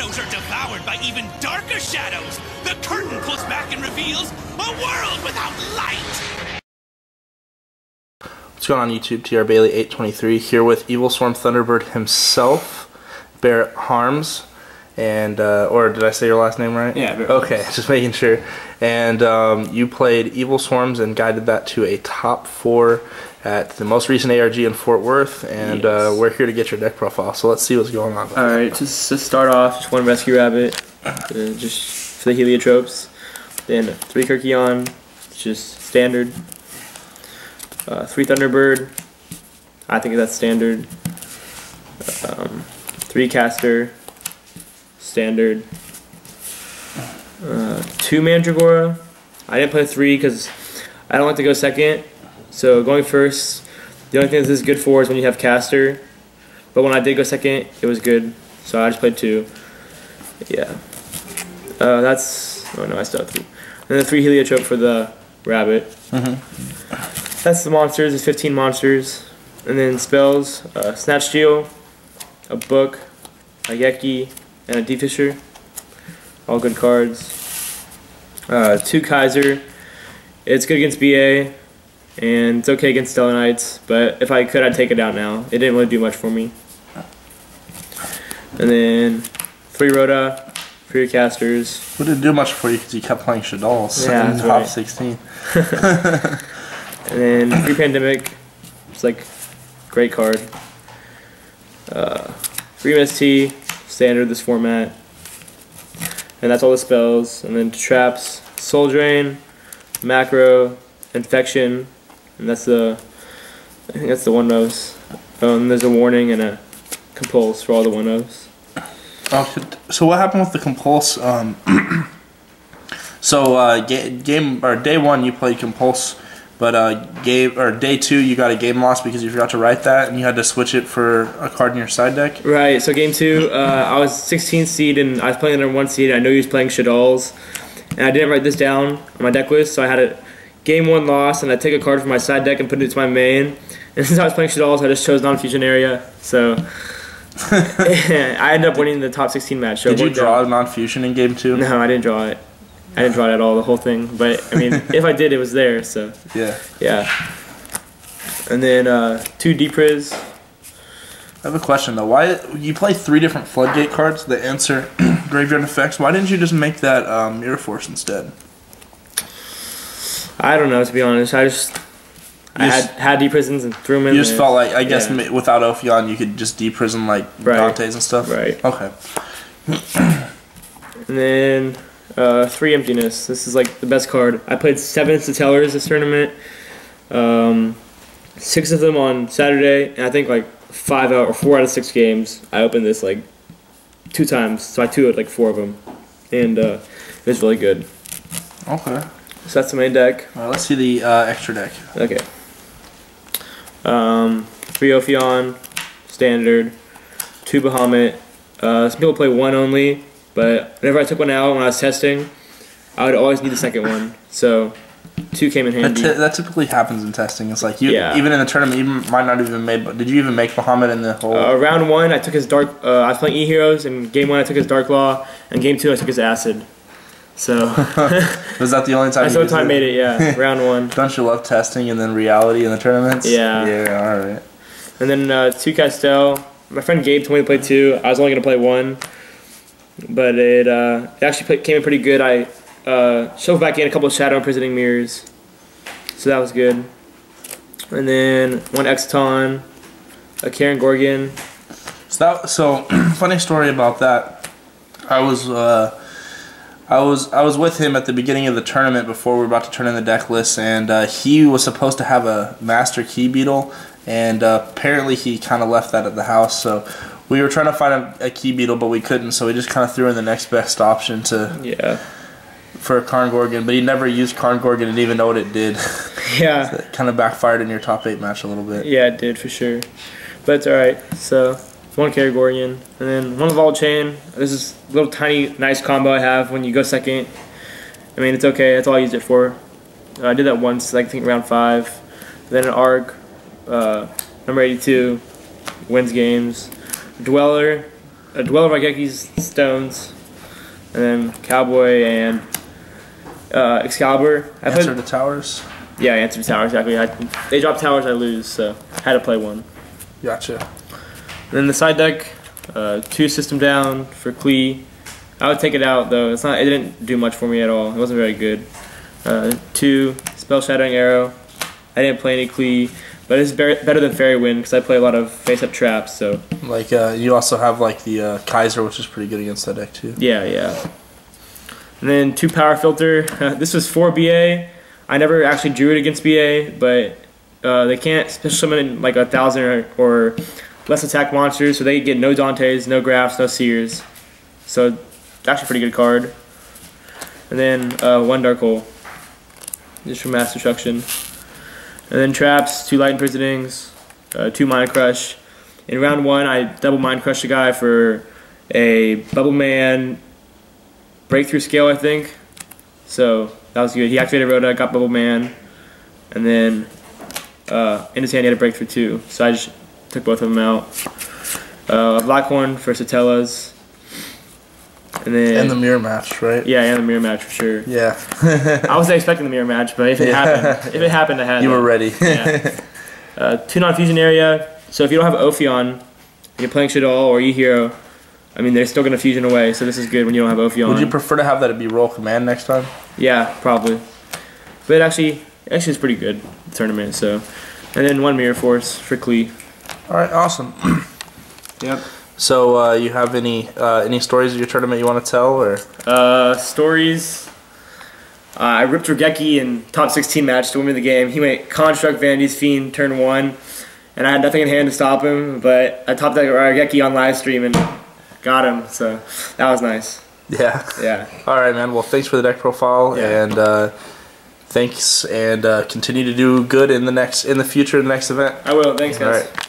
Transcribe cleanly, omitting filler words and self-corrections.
shadows are devoured by even darker shadows, the curtain pulls back and reveals a world without light! What's going on YouTube? TR Bailey 823 here with Evilswarm Thunderbird himself, Barrett Harms, and or did I say your last name right? Yeah. Okay, just making sure. And you played Evilswarms and guided that to a top 4 at the most recent ARG in Fort Worth, and yes. We're here to get your deck profile. So let's see what's going on. Alright, just to start off, just one Rescue Rabbit, just for the Heliotropes. Then 3 Kirkion, just standard. 3 Thunderbird, I think that's standard. 3 Caster, standard. 2 Mandragora. I didn't play 3 because I don't like to go second. So going first, the only thing this is good for is when you have Caster. But when I did go second, it was good. So I just played 2. Yeah. Oh no, I still have 3. And then 3 Heliotrope for the Rabbit. That's the monsters, it's 15 monsters. And then spells, Snatch Steel, a Book, a Yeki, and a D-Fisher. All good cards. 2 Kaiser. It's good against BA, and it's okay against Stellar Knights, but if I could, I'd take it out now. It didn't really do much for me. And then 3 Rhoda for your casters. It didn't do much for you because you kept playing Shaddoll in the top 16. And then 3 Pandemic, it's like great card. 3 MST, standard this format. And that's all the spells. And then traps, Soul Drain, Macro, Infection, and that's the, I think that's the 1-0s. And there's a warning and a compulse for all the 1-0s. So what happened with the compulse? Day 1 you played compulse, but day 2 you got a game loss because you forgot to write that and you had to switch it for a card in your side deck. Right. So game 2, I was 16th seed and I was playing under 1 seed. I know he was playing Shaddolls, and I didn't write this down on my deck list, so I had a game 1 loss, and I take a card from my side deck and put it to my main. And since I was playing Shaddolls, I just chose non-fusion area. So I ended up winning the top 16 match. So did you draw non-fusion in game 2? No, I didn't draw it. I didn't draw it at all, the whole thing. But, I mean, if I did, it was there, so. Yeah. And then 2 Depriz. I have a question, though. Why you play 3 different Floodgate cards that answer graveyard effects? Why didn't you just make that Mirror Force instead? I don't know, to be honest. I had Deprisons and threw them in. You just felt like, I guess, without Ophion, you could just Deprison like Dante's and stuff? Right. Okay. And then 3 Emptiness. This is like the best card. I played 7 Stellars this tournament. 6 of them on Saturday, and I think like 4 out of 6 games. I opened this like 2 times, so I 2'd like 4 of them, and it was really good. Okay. So that's the main deck. All right, let's see the extra deck. Okay. 3 Ophion, standard. 2 Bahamut. Some people play 1 only, but whenever I took 1 out when I was testing, I would always need the second one. So 2 came in handy. That typically happens in testing. It's like even in the tournament, you might not even make. Did you even make Bahamut in the whole? Round 1, I took his Dark. I was playing E-Heroes, and game 1 I took his Dark Law, and game 2 I took his Acid. So was that the only time? That's the only time I made it. Yeah, round 1. Don't you love testing and then reality in the tournaments? Yeah. Yeah. All right. And then 2 Castel. My friend Gabe told me to play 2. I was only gonna play 1, but it actually came in pretty good. I shoved back in a couple of Shadow Imprisoning Mirrors, so that was good. And then 1 Exton, a Karen Gorgon. So funny story about that. I was with him at the beginning of the tournament before we were about to turn in the deck list, and he was supposed to have a Master Key Beetle, and apparently he kind of left that at the house. So we were trying to find a Key Beetle, but we couldn't. So we just kind of threw in the next best option for Karn Gorgon, but he never used Karn Gorgon and didn't even know what it did. Yeah. So it kind of backfired in your top 8 match a little bit. Yeah, it did for sure, but it's all right. So 1 Caragorian, and then 1 Vol Chain. This is a little tiny nice combo I have when you go second. I mean, it's okay. That's all I used it for. I did that once, like, I think round 5. Then an ARG, number 82, wins games. Dweller, Dweller Raigeki's Stones, and then Cowboy and Excalibur. Answer to towers. Yeah, Answer to towers, exactly. They drop towers, I lose, so I had to play one. Gotcha. And then the side deck, 2 System Down for Klee. I would take it out though. It didn't do much for me at all. It wasn't very good. 2 Spell Shattering Arrow. I didn't play any Klee, but it's better than Fairy Wind because I play a lot of face-up traps. So like you also have like the Kaiser, which is pretty good against that deck too. Yeah. And then 2 Power Filter. This was 4 BA. I never actually drew it against BA, but they can't special summon like 1,000 or less attack monsters, so they get no Dantes, no Grafts, no Seers. So it's actually a pretty good card. And then 1 Dark Hole, just for Mass Destruction. And then traps, 2 Light Imprisonings, 2 Mind Crush. In round 1, I double Mind Crush a guy for a Bubble Man Breakthrough Scale, I think. So that was good. He activated Rhoda, got Bubble Man, and then in his hand he had a Breakthrough too. So I just took both of them out. Blackhorn for Satellas. And the mirror match, right? Yeah, and the mirror match for sure. Yeah. I wasn't expecting the mirror match, but if it happened, I had. You were ready. Yeah. 2 non-fusion area. So if you don't have Ophion, you're playing Shaddoll or E-Hero, I mean, they're still going to fusion away, so this is good when you don't have Ophion. Would you prefer to have that be Royal Command next time? Yeah, probably. But actually it's pretty good, the tournament, so. And then 1 Mirror Force for Klee. Alright, awesome. Yep. So, you have any stories of your tournament you want to tell, or? Stories. I ripped Raigeki in top 16 match to win me the game. He went Construct, Vanity's Fiend, turn 1, and I had nothing in hand to stop him, but I topped that Raigeki on live stream and got him, so that was nice. Yeah. Yeah. Alright, man. Well, thanks for the deck profile, and thanks, and continue to do good in the future, in the next event. I will. Thanks, guys. All right.